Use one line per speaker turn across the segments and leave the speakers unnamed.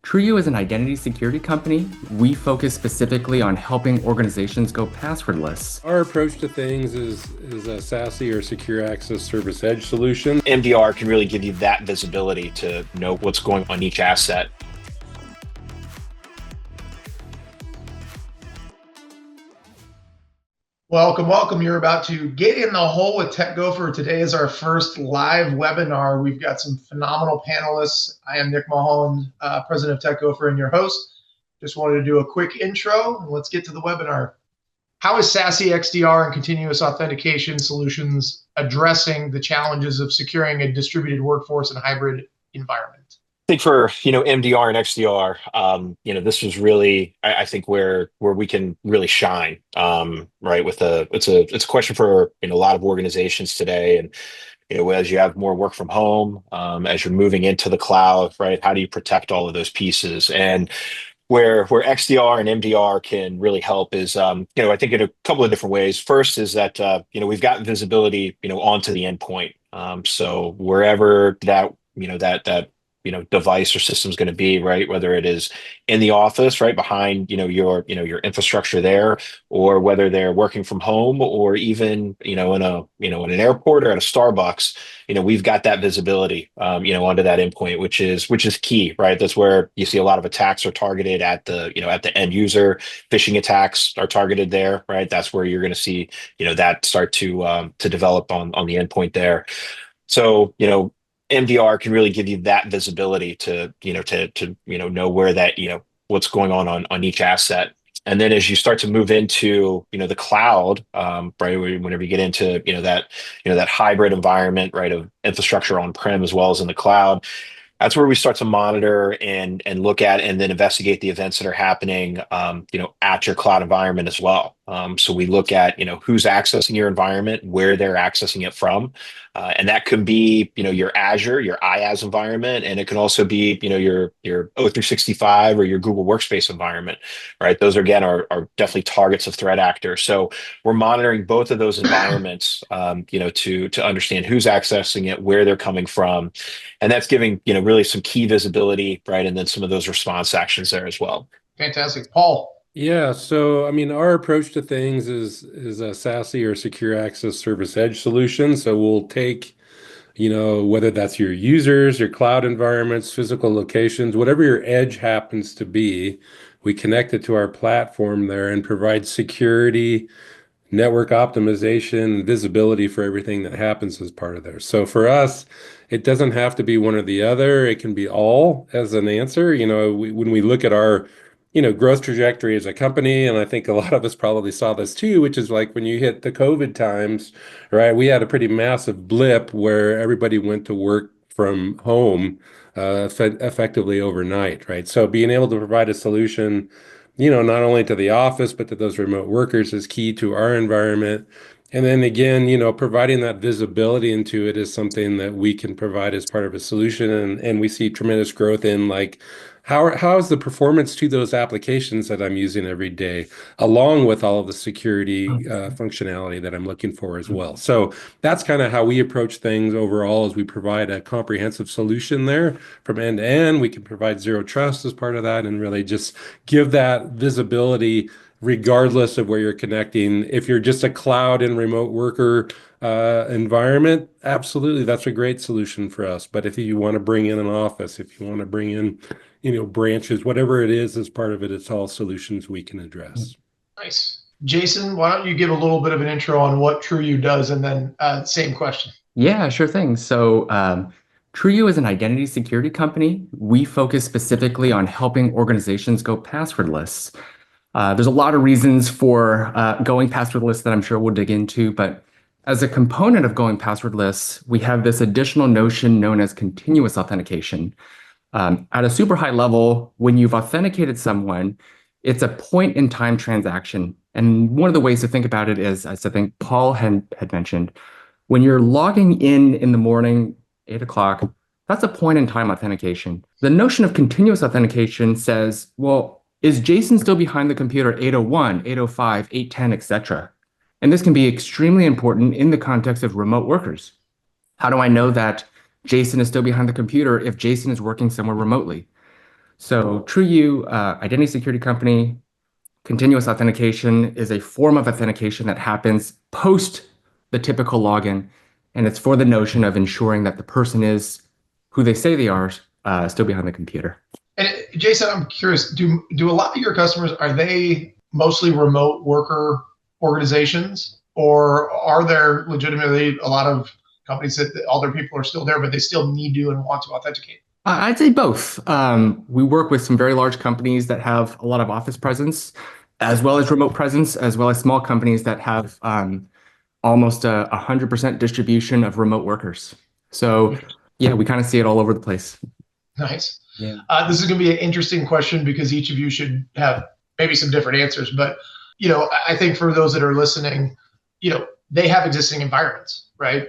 TrueU is an identity security company. We focus specifically on helping organizations go passwordless.
Our approach to things is a SASE or secure access service edge solution.
MDR can really give you that visibility to know what's going on each asset.
Welcome. You're about to get in the hole with Tech-Gofer. Today is our first live webinar. We've got some phenomenal panelists. I am Nick Mulholland, president of Tech-Gofer and your host. Just wanted to do a quick intro and let's get to the webinar. How is SASE, XDR, and continuous authentication solutions addressing the challenges of securing a distributed workforce and hybrid environment?
I think for MDR and XDR, this was really I think where we can really shine, right? It's a question for a lot of organizations today, and as you have more work from home, as you're moving into the cloud, right? How do you protect all of those pieces? And where XDR and MDR can really help is, I think in a couple of different ways. First is that we've got visibility onto the endpoint, so wherever that device or system is going to be, right? Whether it is in the office, right, behind your infrastructure there, or whether they're working from home, or even in an airport or at a Starbucks, we've got that visibility onto that endpoint, which is key, right? That's where you see a lot of attacks are targeted at the end user. Phishing attacks are targeted there, right? That's where you're going to see that start to develop on the endpoint there. So MDR can really give you that visibility to know where that what's going on each asset. And then as you start to move into the cloud, right, whenever you get into that hybrid environment, right, of infrastructure on-prem as well as in the cloud, that's where we start to monitor and look at and then investigate the events that are happening at your cloud environment as well. So we look at who's accessing your environment, where they're accessing it from, and that could be your Azure, your IaaS environment, and it can also be your O365 or your Google Workspace environment, right? Those again are definitely targets of threat actors. So we're monitoring both of those environments, to understand who's accessing it, where they're coming from, and that's giving really some key visibility, right? And then some of those response actions there as well.
Fantastic. Paul.
Yeah, so our approach to things is a SASE or secure access service edge solution. So we'll take, whether that's your users, your cloud environments, physical locations, whatever your edge happens to be, we connect it to our platform there and provide security, network optimization, visibility for everything that happens as part of there. So for us, it doesn't have to be one or the other. It can be all as an answer. When we look at our growth trajectory as a company, and I think a lot of us probably saw this too, which is like when you hit the COVID times, right? We had a pretty massive blip where everybody went to work from home effectively overnight, right? So being able to provide a solution, not only to the office, but to those remote workers is key to our environment. And then again, providing that visibility into it is something that we can provide as part of a solution. And we see tremendous growth in like, how is the performance to those applications that I'm using every day, along with all of the security functionality that I'm looking for as well. So that's kind of how we approach things overall, as we provide a comprehensive solution there from end to end. We can provide zero trust as part of that and really just give that visibility regardless of where you're connecting. If you're just a cloud and remote worker environment, absolutely, that's a great solution for us. But if you want to bring in an office, if you want to bring in branches, whatever it is as part of it, it's all solutions we can address.
Nice. Jason, why don't you give a little bit of an intro on what TrueU does, and then same question.
Yeah, sure thing. So TrueU is an identity security company. We focus specifically on helping organizations go passwordless. There's a lot of reasons for going passwordless that I'm sure we'll dig into, but as a component of going passwordless, we have this additional notion known as continuous authentication. At a super high level, when you've authenticated someone, it's a point-in-time transaction. And one of the ways to think about it is, as I think Paul had mentioned, when you're logging in the morning, 8 o'clock, that's a point-in-time authentication. The notion of continuous authentication says, well, is Jason still behind the computer at 8:01, 8:05, 8:10, etc.? And this can be extremely important in the context of remote workers. How do I know that Jason is still behind the computer if Jason is working somewhere remotely? So TrueU, identity security company, continuous authentication is a form of authentication that happens post the typical login, and it's for the notion of ensuring that the person is who they say they are, still behind the computer.
And Jason, I'm curious, do a lot of your customers, are they mostly remote worker organizations, or are there legitimately a lot of companies that all their people are still there, but they still need to and want to authenticate?
I'd say both. We work with some very large companies that have a lot of office presence, as well as remote presence, as well as small companies that have almost 100% distribution of remote workers. So yeah, we kind of see it all over the place.
Nice.
Yeah.
This is going to be an interesting question because each of you should have maybe some different answers. But, I think for those that are listening, they have existing environments, right?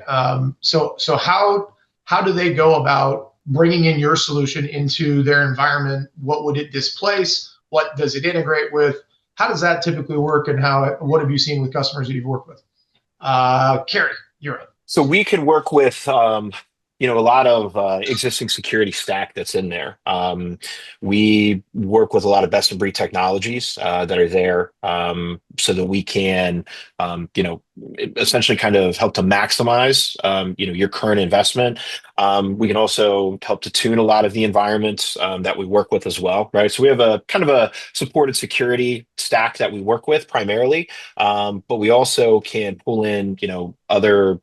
So how do they go about bringing in your solution into their environment? What would it displace? What does it integrate with? How does that typically work, and what have you seen with customers that you've worked with? Carrie, you're up.
So we can work with a lot of existing security stack that's in there. We work with a lot of best of breed technologies that are there, so that we can essentially kind of help to maximize your current investment. We can also help to tune a lot of the environments that we work with as well, right? So we have a kind of a supported security stack that we work with primarily, but we also can pull in other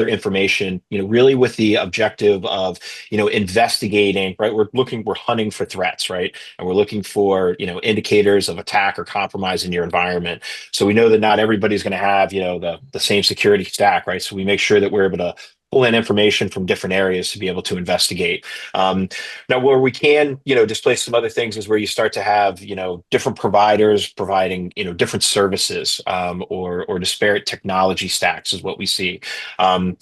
information, really with the objective of investigating, right? We're hunting for threats, right? And we're looking for indicators of attack or compromise in your environment. So we know that not everybody's going to have the same security stack, right? So we make sure that we're able to pull in information from different areas to be able to investigate. Now, where we can, displace some other things is where you start to have, different providers providing, different services, or disparate technology stacks is what we see.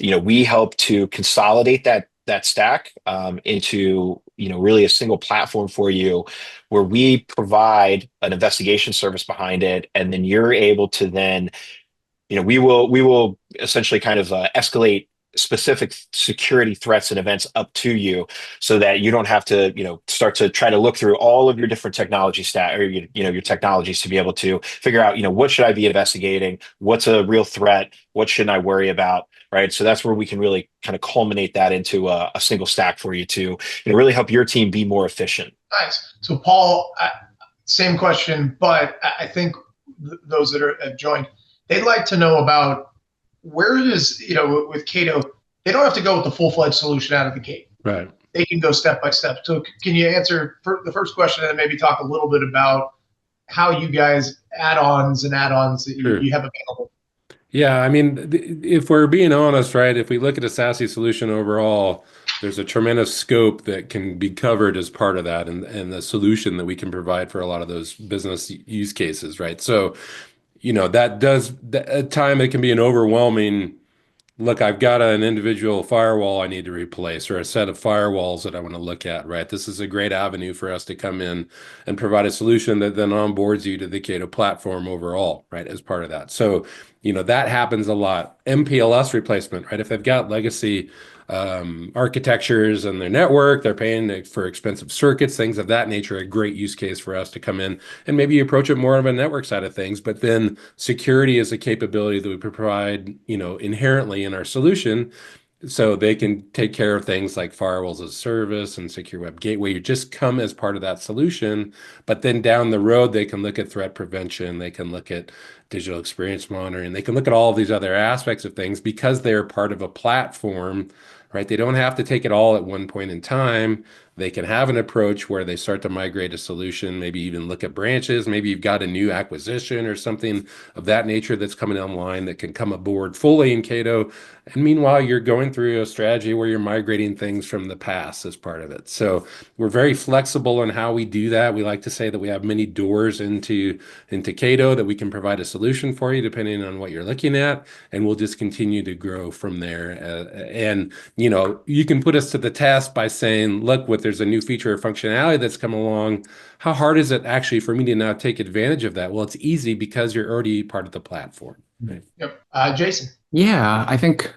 We help to consolidate that stack into really a single platform for you, where we provide an investigation service behind it, and then you're able to then we will essentially kind of escalate specific security threats and events up to you, so that you don't have to start to try to look through all of your different technology stack, or your technologies, to be able to figure out what should I be investigating, what's a real threat, what shouldn't I worry about, right? So that's where we can really kind of culminate that into a single stack for you to really help your team be more efficient.
Nice. So Paul, same question, but I think those that are joined, they'd like to know about where does, with Cato, they don't have to go with the full-fledged solution out of the gate.
Right.
They can go step by step. So can you answer the first question, and then maybe talk a little bit about how you guys add-ons that you have available?
Yeah, I mean, if we're being honest, right, if we look at a SASE solution overall, there's a tremendous scope that can be covered as part of that, and the solution that we can provide for a lot of those business use cases, right? So, that does, at time it can be an overwhelming, look, I've got an individual firewall I need to replace, or a set of firewalls that I want to look at, right? This is a great avenue for us to come in and provide a solution that then onboards you to the Cato platform overall, right, as part of that. So, that happens a lot. MPLS replacement, right? If they've got legacy architectures and their network, they're paying for expensive circuits, things of that nature, a great use case for us to come in and maybe approach it more of a network side of things. But then security is a capability that we provide, inherently in our solution, so they can take care of things like firewalls as a service and secure web gateway. You just come as part of that solution, but then down the road, they can look at threat prevention, they can look at digital experience monitoring, they can look at all of these other aspects of things because they're part of a platform, right? They don't have to take it all at one point in time. They can have an approach where they start to migrate a solution, maybe even look at branches. Maybe you've got a new acquisition or something of that nature that's coming online that can come aboard fully in Cato. And meanwhile, you're going through a strategy where you're migrating things from the past as part of it. So we're very flexible in how we do that. We like to say that we have many doors into Cato, that we can provide a solution for you depending on what you're looking at. And we'll just continue to grow from there. And you can put us to the test by saying, look, there's a new feature or functionality that's come along. How hard is it actually for me to now take advantage of that? Well, it's easy because you're already part of the platform. Right?
Yep. Jason.
Yeah, I think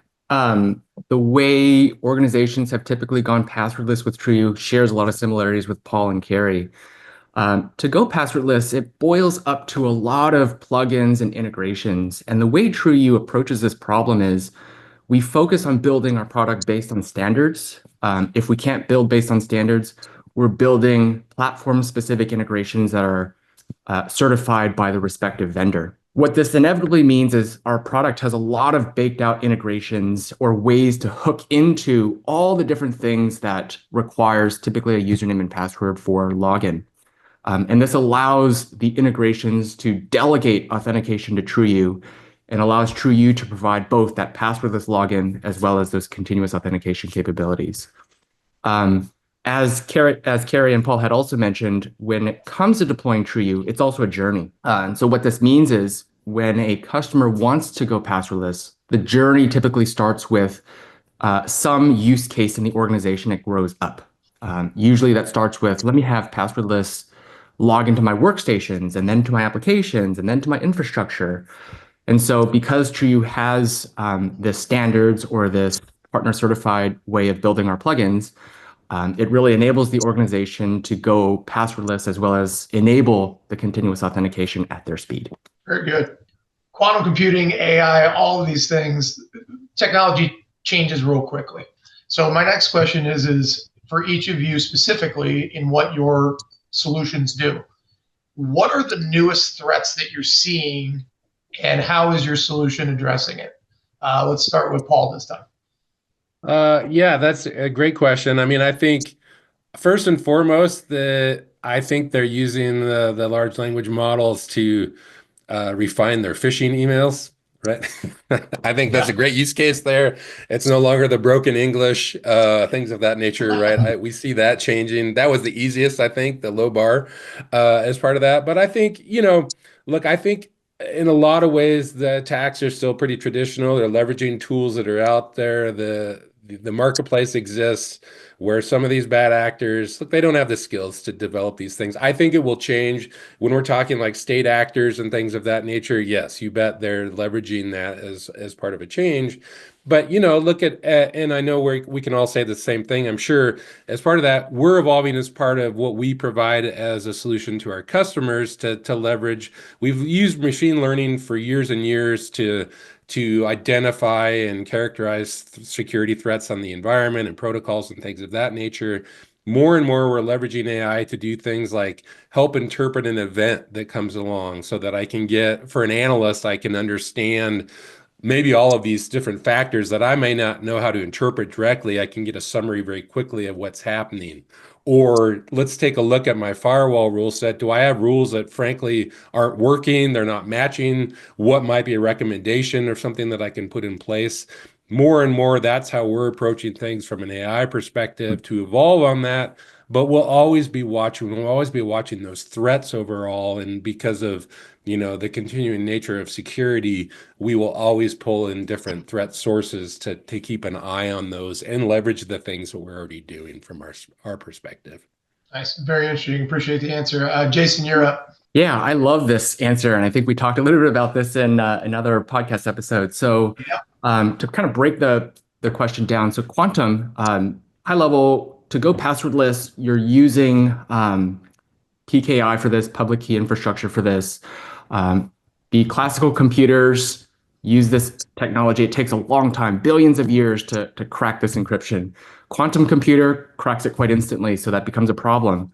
The way organizations have typically gone passwordless with TrueU shares a lot of similarities with Paul and Carrie. To go passwordless, it boils up to a lot of plugins and integrations. And the way TrueU approaches this problem is we focus on building our product based on standards. If we can't build based on standards, we're building platform-specific integrations that are certified by the respective vendor. What this inevitably means is our product has a lot of baked out integrations or ways to hook into all the different things that requires typically a username and password for login. And this allows the integrations to delegate authentication to TrueU and allows TrueU to provide both that passwordless login as well as those continuous authentication capabilities. As Carrie and Paul had also mentioned, when it comes to deploying TrueU, it's also a journey. And so what this means is when a customer wants to go passwordless, the journey typically starts with some use case in the organization that grows up. Usually that starts with, let me have passwordless log into my workstations and then to my applications and then to my infrastructure. And so because TrueU has this standards or this partner certified way of building our plugins, it really enables the organization to go passwordless as well as enable the continuous authentication at their speed.
Very good. Quantum computing, AI, all of these things, technology changes real quickly. So my next question is for each of you specifically in what your solutions do. What are the newest threats that you're seeing and how is your solution addressing it? Let's start with Paul this time.
Yeah, that's a great question. I mean, I think first and foremost, I think they're using the large language models to refine their phishing emails, right? I think that's a great use case there. It's no longer the broken English, things of that nature, right? We see that changing. That was the easiest, I think, the low bar as part of that. But I think, look, I think in a lot of ways, the attacks are still pretty traditional. They're leveraging tools that are out there. The marketplace exists where some of these bad actors, look, they don't have the skills to develop these things. I think it will change when we're talking like state actors and things of that nature. Yes, you bet they're leveraging that as part of a change. But, look at, and I know we can all say the same thing, I'm sure, as part of that, we're evolving as part of what we provide as a solution to our customers to leverage. We've used machine learning for years and years to identify and characterize security threats on the environment and protocols and things of that nature. More and more, we're leveraging AI to do things like help interpret an event that comes along so that for an analyst, I can understand maybe all of these different factors that I may not know how to interpret directly. I can get a summary very quickly of what's happening. Or let's take a look at my firewall rule set. Do I have rules that frankly aren't working? They're not matching what might be a recommendation or something that I can put in place. More and more, that's how we're approaching things from an AI perspective to evolve on that. But we'll always be watching those threats overall. And because of the continuing nature of security, we will always pull in different threat sources to keep an eye on those and leverage the things that we're already doing from our perspective.
Nice. Very interesting. Appreciate the answer. Jason, you're up.
Yeah, I love this answer. And I think we talked a little bit about this in another podcast episode. So to kind of break the question down, so quantum, high level, to go passwordless, you're using PKI for this, public key infrastructure for this. The classical computers use this technology. It takes a long time, billions of years to crack this encryption. Quantum computer cracks it quite instantly, so that becomes a problem.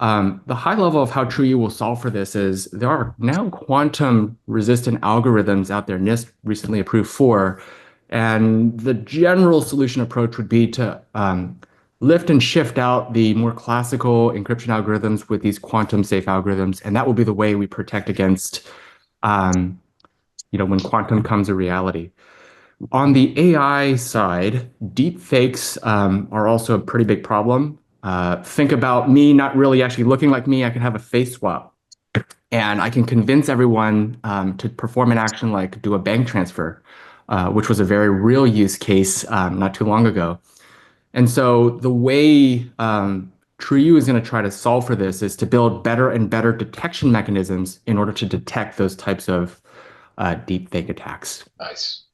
The high level of how TrueU will solve for this is there are now quantum resistant algorithms out there, NIST recently approved 4, and the general solution approach would be to lift and shift out the more classical encryption algorithms with these quantum safe algorithms, and that will be the way we protect against when quantum comes a reality. On the AI side, deep fakes are also a pretty big problem. Think about me not really actually looking like me. I can have a face swap, and I can convince everyone to perform an action like do a bank transfer, which was a very real use case not too long ago. And so the way TrueU is going to try to solve for this is to build better and better detection mechanisms in order to detect those types of deep fake attacks.
Nice.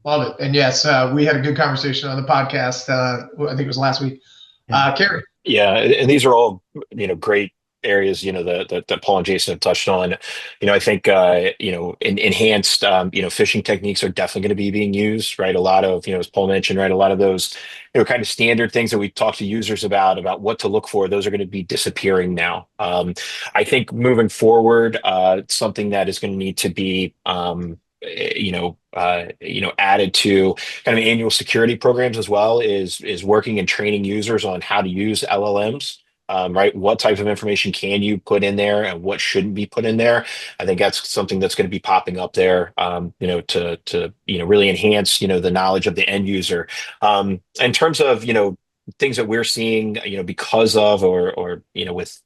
Love it. And yes, we had a good conversation on the podcast. I think it was last week. Carrie.
Yeah, and these are all, great areas, that Paul and Jason have touched on. I think, enhanced, phishing techniques are definitely going to be being used, right? A lot of, as Paul mentioned, right, a lot of those, kind of standard things that we talk to users about what to look for, those are going to be disappearing now. I think moving forward, something that is going to need to be, added to kind of annual security programs as well is working and training users on how to use LLMs. Right, what type of information can you put in there and what shouldn't be put in there? I think that's something that's going to be popping up there, to really enhance the knowledge of the end user. In terms of things that we're seeing, because of or with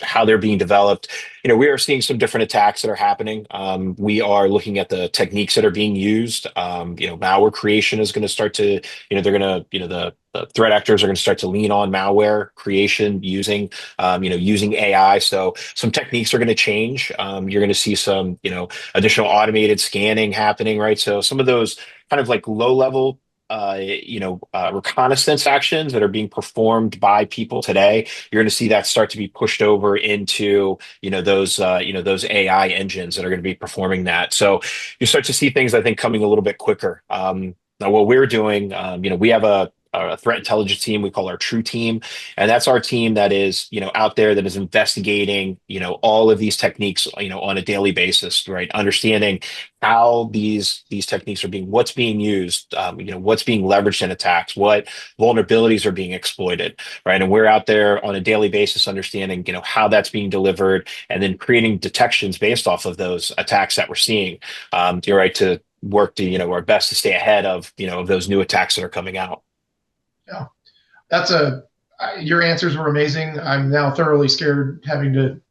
how they're being developed, we are seeing some different attacks that are happening. We are looking at the techniques that are being used. Malware creation is going to start to, they're going to, the threat actors are going to start to lean on malware creation using, using AI. So some techniques are going to change. You're going to see some, additional automated scanning happening, right? So some of those kind of like low level reconnaissance actions that are being performed by people today, you're going to see that start to be pushed over into, those AI engines that are going to be performing that. So you start to see things, I think, coming a little bit quicker. Now, what we're doing, we have a threat intelligence team we call our True Team, and that's our team that is out there that is investigating all of these techniques on a daily basis, right? Understanding how these techniques are what's being used, what's being leveraged in attacks, what vulnerabilities are being exploited, right? And we're out there on a daily basis understanding how that's being delivered and then creating detections based off of those attacks that we're seeing. You're right, to work to our best to stay ahead of of those new attacks that are coming out.
Yeah, your answers were amazing. I'm now thoroughly scared having to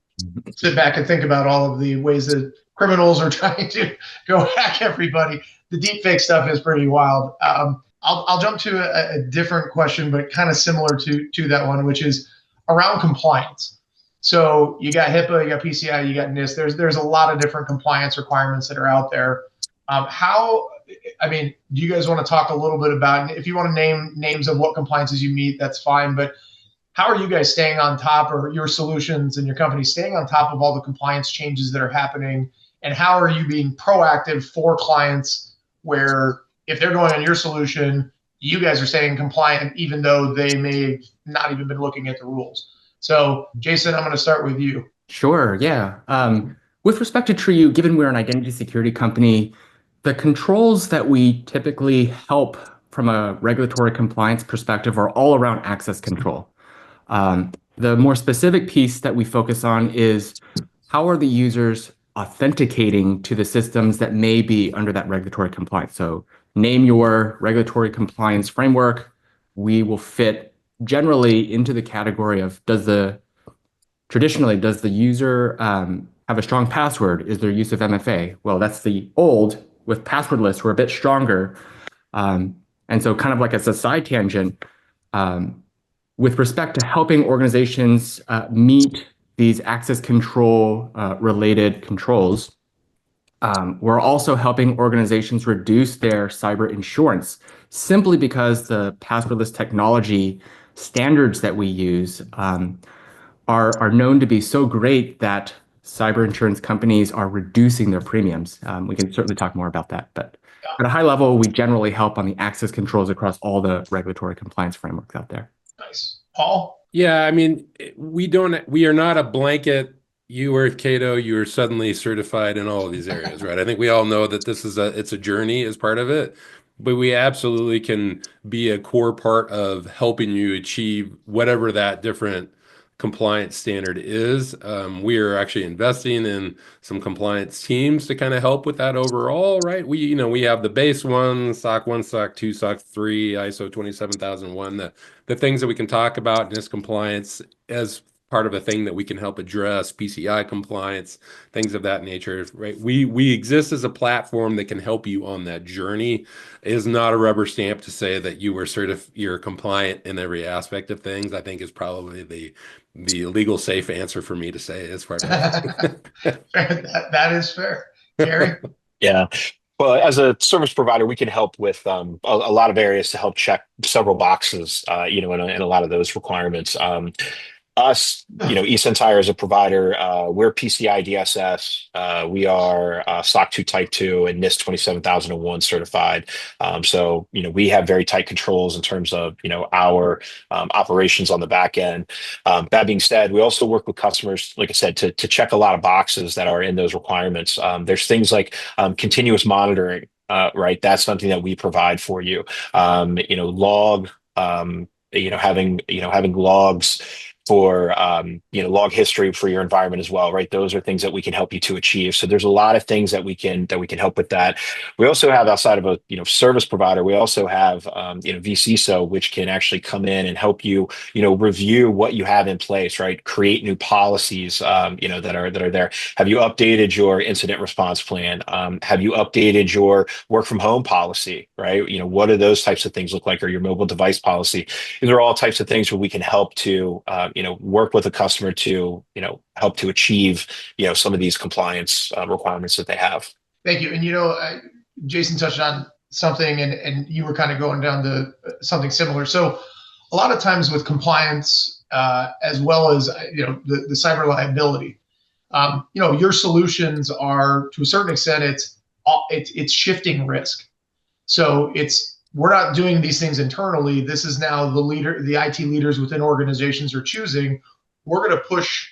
sit back and think about all of the ways that criminals are trying to go hack everybody. The deepfake stuff is pretty wild. I'll jump to a different question, but kind of similar to that one, which is around compliance. So you got HIPAA, you got PCI, you got NIST. There's a lot of different compliance requirements that are out there. Do you guys want to talk a little bit about, if you want to name names of what compliances you meet, that's fine. But how are you guys staying on top, or your solutions and your company staying on top of all the compliance changes that are happening? And how are you being proactive for clients where if they're going on your solution, you guys are staying compliant, even though they may have not even been looking at the rules? So Jason, I'm going to start with you.
Sure, yeah. With respect to TrueU, given we're an identity security company, the controls that we typically help from a regulatory compliance perspective are all around access control. The more specific piece that we focus on is how are the users authenticating to the systems that may be under that regulatory compliance. So name your regulatory compliance framework. We will fit generally into the category of traditionally, does the user have a strong password? Is there use of MFA? Well, that's the old. With passwordless, we're a bit stronger. And so kind of like as a side tangent, with respect to helping organizations meet these access control related controls, we're also helping organizations reduce their cyber insurance simply because the passwordless technology standards that we use are known to be so great that cyber insurance companies are reducing their premiums. We can certainly talk more about that, but at a high level, we generally help on the access controls across all the regulatory compliance frameworks out there.
Nice. Paul?
Yeah, I mean, we are not a blanket, you were Cato, you are suddenly certified in all of these areas, right? I think we all know that it's a journey as part of it, but we absolutely can be a core part of helping you achieve whatever that different compliance standard is. We are actually investing in some compliance teams to kind of help with that overall, right? We have the base one, SOC 1, SOC 2, SOC 3, ISO 27001, the things that we can talk about, NIST compliance as part of a thing that we can help address, PCI compliance, things of that nature, right? We exist as a platform that can help you on that journey. It is not a rubber stamp to say that you're compliant in every aspect of things. I think is probably the legal safe answer for me to say as far as
that is fair. Gary?
Yeah. Well, as a service provider, we can help with a lot of areas to help check several boxes, in a lot of those requirements. Us, eSentire as a provider, we're PCI DSS. We are SOC 2 Type 2 and NIST 27001 certified. So, we have very tight controls in terms of, our operations on the back end. That being said, we also work with customers, like I said, to check a lot of boxes that are in those requirements. There's things like continuous monitoring, right? That's something that we provide for you. Log, having logs for log history for your environment as well, right? Those are things that we can help you to achieve. So there's a lot of things that we can help with that. We also have, outside of a service provider, we also have vCISO, which can actually come in and help you review what you have in place, right? Create new policies that are there. Have you updated your incident response plan? Have you updated your work from home policy, right? What do those types of things look like, or your mobile device policy? These are all types of things where we can help to work with a customer to, help to achieve, some of these compliance requirements that they have.
Thank you. And, Jason touched on something and you were kind of going down to something similar. So a lot of times with compliance, as well as, the cyber liability, your solutions are, to a certain extent, it's shifting risk. So we're not doing these things internally. This is now the IT leaders within organizations are choosing, we're going to push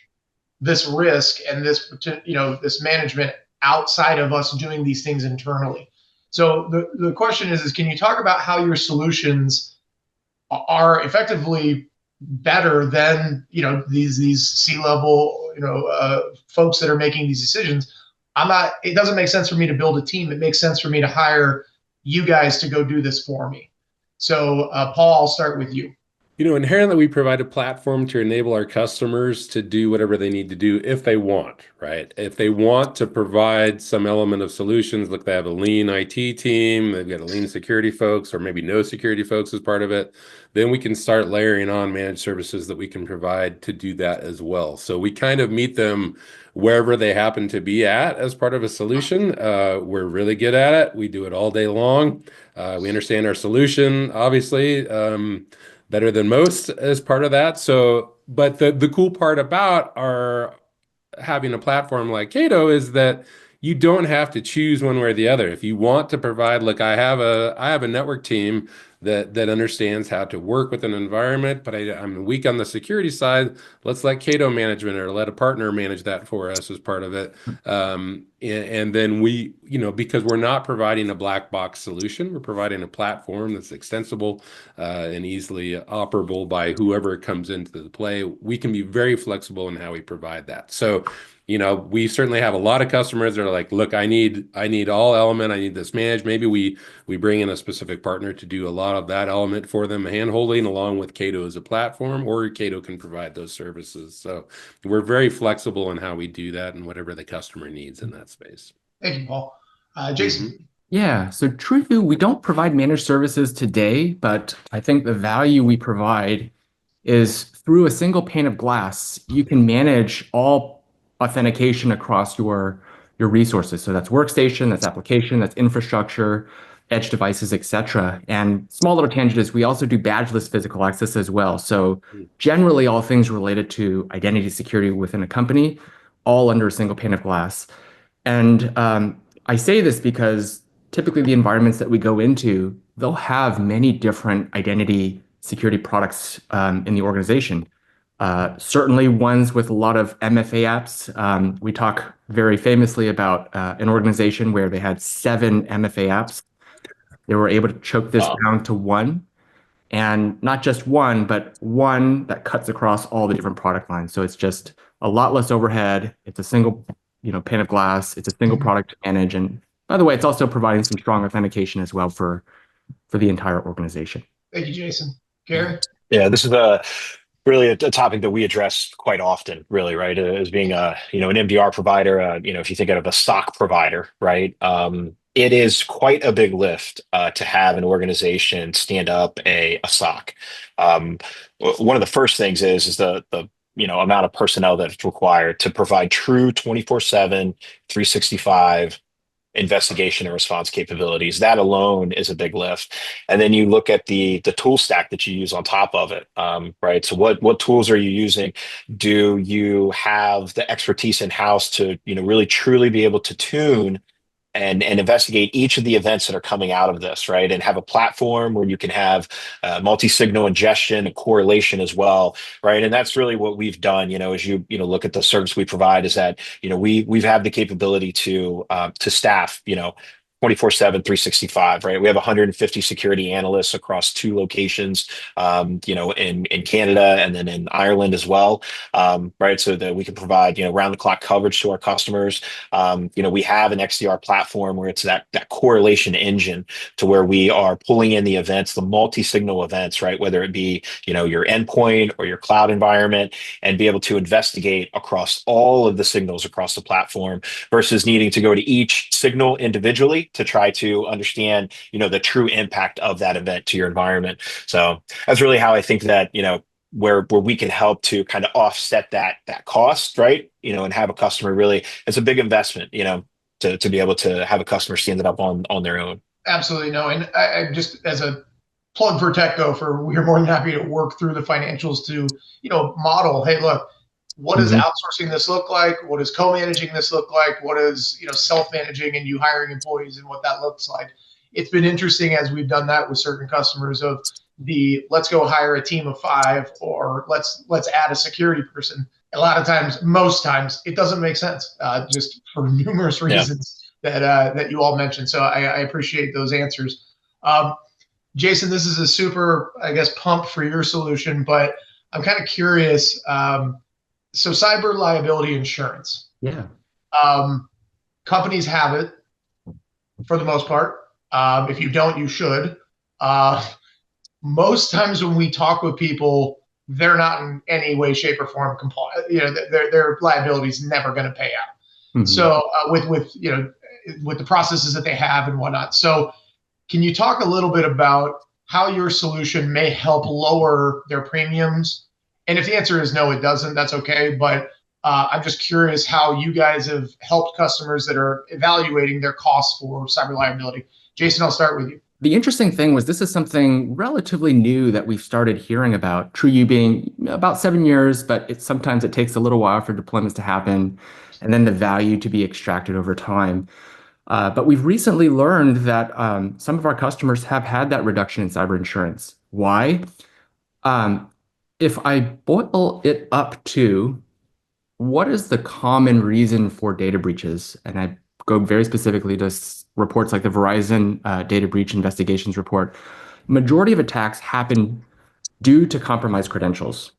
this risk and this management outside of us doing these things internally. So the question is can you talk about how your solutions are effectively better than, these C-level, folks that are making these decisions? It doesn't make sense for me to build a team. It makes sense for me to hire you guys to go do this for me. So Paul, I'll start with you.
Inherently, we provide a platform to enable our customers to do whatever they need to do if they want, right? If they want to provide some element of solutions, like they have a lean IT team, they've got a lean security folks, or maybe no security folks as part of it, then we can start layering on managed services that we can provide to do that as well. So we kind of meet them wherever they happen to be at as part of a solution. We're really good at it. We do it all day long. We understand our solution, obviously, better than most as part of that. So, but the cool part about having a platform like Cato is that you don't have to choose one way or the other. If you want to provide, look, I have a network team that understands how to work with an environment, but I'm weak on the security side. Let's let Cato management or let a partner manage that for us as part of it. And then we, because we're not providing a black box solution, we're providing a platform that's extensible and easily operable by whoever comes into the play. We can be very flexible in how we provide that. So, we certainly have a lot of customers that are like, look, I need all element, I need this managed. Maybe we bring in a specific partner to do a lot of that element for them, hand-holding along with Cato as a platform, or Cato can provide those services. So we're very flexible in how we do that and whatever the customer needs in that space.
Thank you, Paul. Jason.
Yeah, so truthfully, we don't provide managed services today, but I think the value we provide is through a single pane of glass, you can manage all authentication across your resources. So that's workstation, that's application, that's infrastructure, edge devices, etc. And small little tangent is we also do badgeless physical access as well. So generally all things related to identity security within a company, all under a single pane of glass. And I say this because typically the environments that we go into, they'll have many different identity security products in the organization. Certainly ones with a lot of MFA apps. We talk very famously about an organization where they had 7 MFA apps. They were able to choke this down to 1, and not just one, but one that cuts across all the different product lines. So it's just a lot less overhead. It's a single, pane of glass. It's a single product to manage. And by the way, it's also providing some strong authentication as well for the entire organization.
Thank you, Jason. Gary?
Yeah, this is really a topic that we address quite often, really, right? As being an MDR provider, if you think of a SOC provider, right? It is quite a big lift to have an organization stand up a SOC. One of the first things is the amount of personnel that's required to provide true 24/7, 365 investigation and response capabilities. That alone is a big lift. And then you look at the tool stack that you use on top of it, right? So what tools are you using? Do you have the expertise in house to really truly be able to tune and investigate each of the events that are coming out of this, right? And have a platform where you can have multi-signal ingestion and correlation as well, right? And that's really what we've done. As you look at the service we provide, is that we've had the capability to staff 24/7, 365, right? We have 150 security analysts across 2 locations, in Canada and then in Ireland as well, right? So that we can provide, round the clock coverage to our customers. We have an XDR platform where it's that correlation engine to where we are pulling in the events, the multi-signal events, right? Whether it be, your endpoint or your cloud environment, and be able to investigate across all of the signals across the platform versus needing to go to each signal individually to try to understand, the true impact of that event to your environment. So that's really how I think that, where we can help to kind of offset that cost, right? And have a customer really, it's a big investment, to be able to have a customer stand it up on their own.
Absolutely. No. And I just, as a plug for Tech-Gofer, we are more than happy to work through the financials to, model, hey, look, what does outsourcing this look like? What does co-managing this look like? What is, self-managing and you hiring employees and what that looks like? It's been interesting as we've done that with certain customers of let's go hire a team of 5 or let's add a security person. A lot of times, most times, it doesn't make sense just for numerous reasons that you all mentioned. So I appreciate those answers. Jason, this is a super, I guess, pump for your solution, but I'm kind of curious. So cyber liability insurance.
Yeah.
Companies have it for the most part. If you don't, you should. Most times when we talk with people, they're not in any way, shape, or form compliant. Their liability is never going to pay out. So with the processes that they have and whatnot. So can you talk a little bit about how your solution may help lower their premiums? And if the answer is no, it doesn't, that's okay. But I'm just curious how you guys have helped customers that are evaluating their costs for cyber liability. Jason, I'll start with you.
The interesting thing was this is something relatively new that we've started hearing about. TrueU being about 7 years, but sometimes it takes a little while for deployments to happen and then the value to be extracted over time. But we've recently learned that some of our customers have had that reduction in cyber insurance. Why? If I boil it up to what is the common reason for data breaches, and I go very specifically to reports like the Verizon data breach investigations report, majority of attacks happen due to compromised credentials.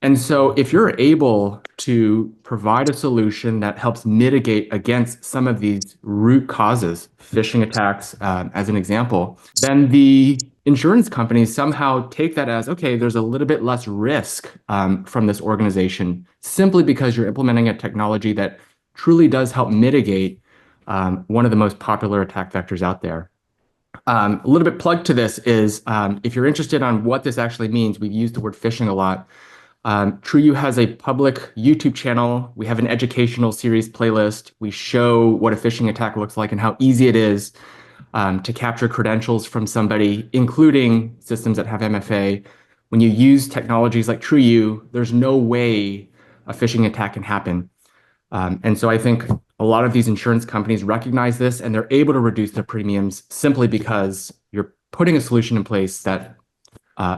And so if you're able to provide a solution that helps mitigate against some of these root causes, phishing attacks as an example, then the insurance companies somehow take that as, okay, there's a little bit less risk from this organization simply because you're implementing a technology that truly does help mitigate one of the most popular attack vectors out there. A little bit plugged to this is if you're interested on what this actually means, we've used the word phishing a lot. TrueU has a public YouTube channel. We have an educational series playlist. We show what a phishing attack looks like and how easy it is to capture credentials from somebody, including systems that have MFA. When you use technologies like TrueU, there's no way a phishing attack can happen. And so I think a lot of these insurance companies recognize this and they're able to reduce their premiums simply because you're putting a solution in place that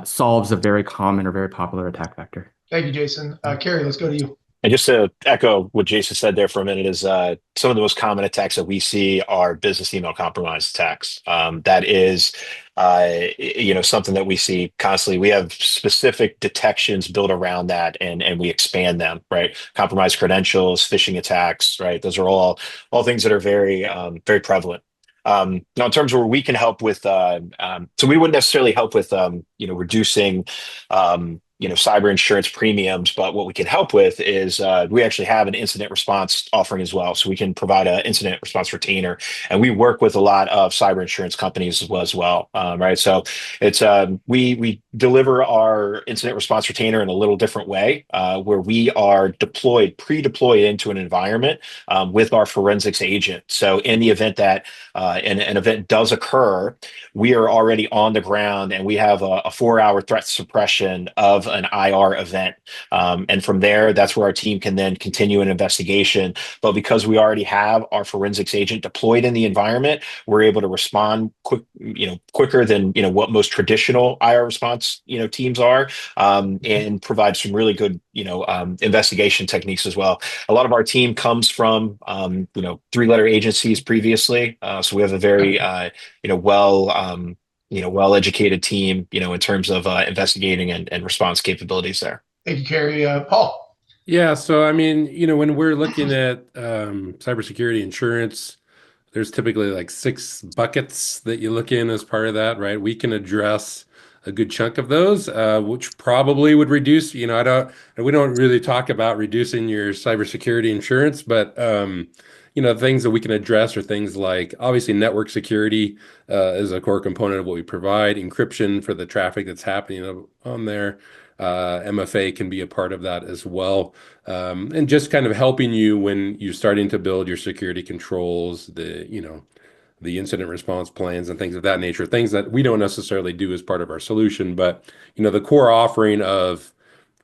solves a very common or very popular attack vector.
Thank you, Jason. Carrie, let's go to you.
And just to echo what Jason said there for a minute is some of the most common attacks that we see are business email compromise attacks. That is, something that we see constantly. We have specific detections built around that, and we expand them. Right, compromised credentials, phishing attacks. Right, those are all things that are very very prevalent. Now, in terms of where we can help with, so we wouldn't necessarily help with, reducing cyber insurance premiums, but what we can help with is we actually have an incident response offering as well. So we can provide an incident response retainer, and we work with a lot of cyber insurance companies as well, right? So it's we deliver our incident response retainer in a little different way, where we are pre-deployed into an environment with our forensics agent. So in the event that an event does occur, we are already on the ground, and we have a 4-hour threat suppression of an IR event. And from there, that's where our team can then continue an investigation. But because we already have our forensics agent deployed in the environment, we're able to respond quicker than what most traditional IR response teams are, and provide some really good investigation techniques as well. A lot of our team comes from 3-letter agencies previously, so we have a very well-educated team, in terms of investigating and response capabilities there.
Thank you, Kerry. Paul.
Yeah, so I mean, when we're looking at cybersecurity insurance, there's typically like 6 buckets that you look in as part of that, right? We can address a good chunk of those, which probably would reduce. We don't really talk about reducing your cybersecurity insurance, but things that we can address are things like, obviously, network security is a core component of what we provide. Encryption for the traffic that's happening on there. MFA can be a part of that as well. And just kind of helping you when you're starting to build your security controls, the incident response plans and things of that nature, things that we don't necessarily do as part of our solution. But, the core offering of,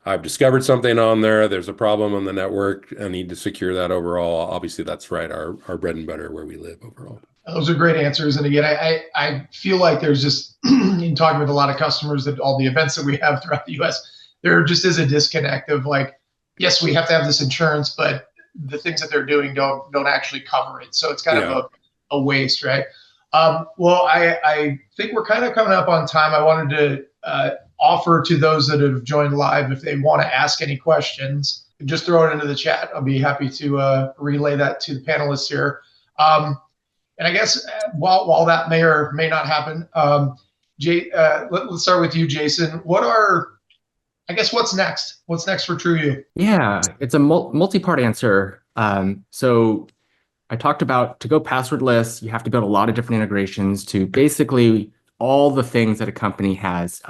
I've discovered something on there, there's a problem on the network, I need to secure that overall. Obviously, that's right, our bread and butter where we live overall.
Those are great answers. And again, I feel like there's just, in talking with a lot of customers, that all the events that we have throughout the US, there just is a disconnect of like, yes, we have to have this insurance, but the things that they're doing don't actually cover it. So it's kind of a waste, right? Well, I think we're kind of coming up on time. I wanted to offer to those that have joined live, if they want to ask any questions, just throw it into the chat. I'll be happy to relay that to the panelists here. And I guess while that may or may not happen, let's start with you, Jason. What's next? What's next for TrueU?
Yeah, it's a multi-part answer. So I talked about, to go passwordless, you have to build a lot of different integrations to basically all the things that a company has.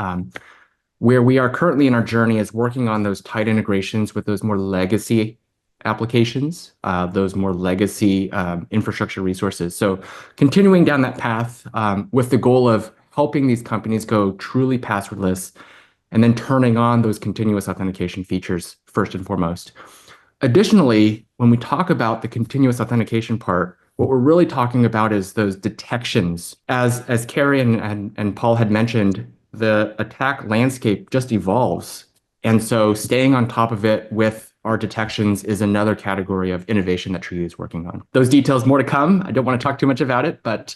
Where we are currently in our journey is working on those tight integrations with those more legacy applications, those more legacy infrastructure resources. So continuing down that path with the goal of helping these companies go truly passwordless, and then turning on those continuous authentication features first and foremost. Additionally, when we talk about the continuous authentication part, what we're really talking about is those detections. As Kerry and Paul had mentioned, the attack landscape just evolves. And so staying on top of it with our detections is another category of innovation that TrueU is working on. Those details more to come. I don't want to talk too much about it, but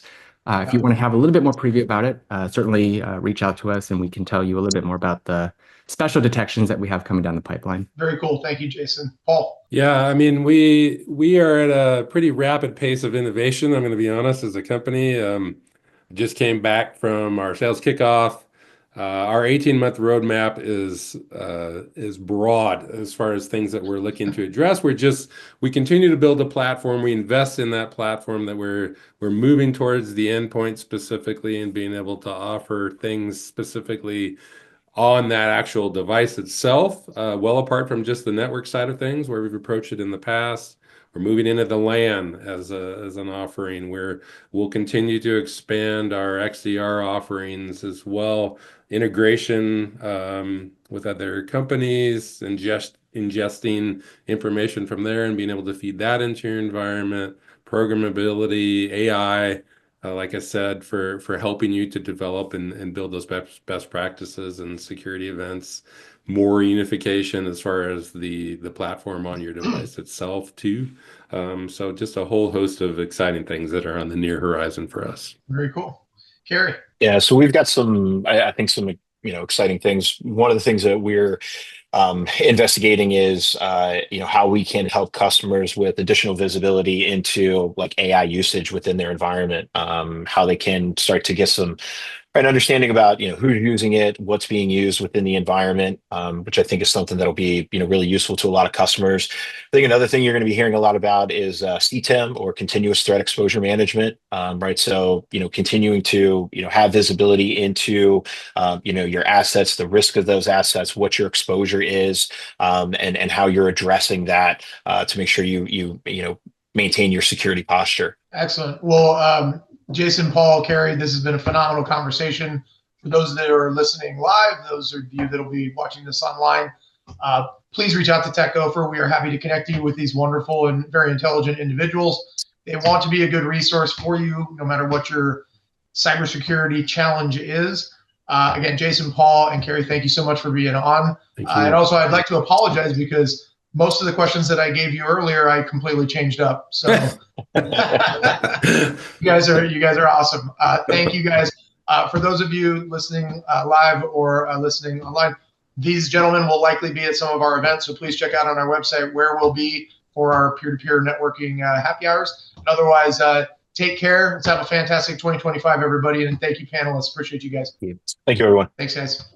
if you want to have a little bit more preview about it, certainly reach out to us and we can tell you a little bit more about the special detections that we have coming down the pipeline.
Very cool. Thank you, Jason. Paul.
Yeah, I mean, we are at a pretty rapid pace of innovation, I'm going to be honest, as a company. Just came back from our sales kickoff. Our 18-month roadmap is broad as far as things that we're looking to address. We continue to build a platform. We invest in that platform, that we're moving towards the endpoint specifically, and being able to offer things specifically on that actual device itself, well apart from just the network side of things where we've approached it in the past. We're moving into the LAN as an offering, where we'll continue to expand our XDR offerings as well. Integration with other companies, and just ingesting information from there and being able to feed that into your environment. Programmability, AI, like I said, for helping you to develop and build those best practices and security events. More unification as far as the platform on your device itself too. So just a whole host of exciting things that are on the near horizon for us.
Very cool. Kerry.
Yeah, so we've got I think some exciting things. One of the things that we're investigating is how we can help customers with additional visibility into like AI usage within their environment, how they can start to get some And understanding about, who's using it, what's being used within the environment, which I think is something that'll be, really useful to a lot of customers. I think another thing you're going to be hearing a lot about is CTEM, or continuous threat exposure management, right? So, continuing to, have visibility into, your assets, the risk of those assets, what your exposure is, and how you're addressing that to make sure you maintain your security posture.
Excellent. Well, Jason, Paul, Carrie, this has been a phenomenal conversation. For those that are listening live, those of you that will be watching this online, please reach out to Tech-Gofer. We are happy to connect you with these wonderful and very intelligent individuals. They want to be a good resource for you, no matter what your cybersecurity challenge is. Again, Jason, Paul, and Carrie, thank you so much for being on. And also, I'd like to apologize because most of the questions that I gave you earlier, I completely changed up. So you guys are awesome. Thank you guys. For those of you listening live or listening online, these gentlemen will likely be at some of our events. So please check out on our website where we'll be for our peer-to-peer networking happy hours. And otherwise, take care. Let's have a fantastic 2025, everybody. And thank you, panelists. Appreciate you guys.
Thank you, everyone.
Thanks, guys.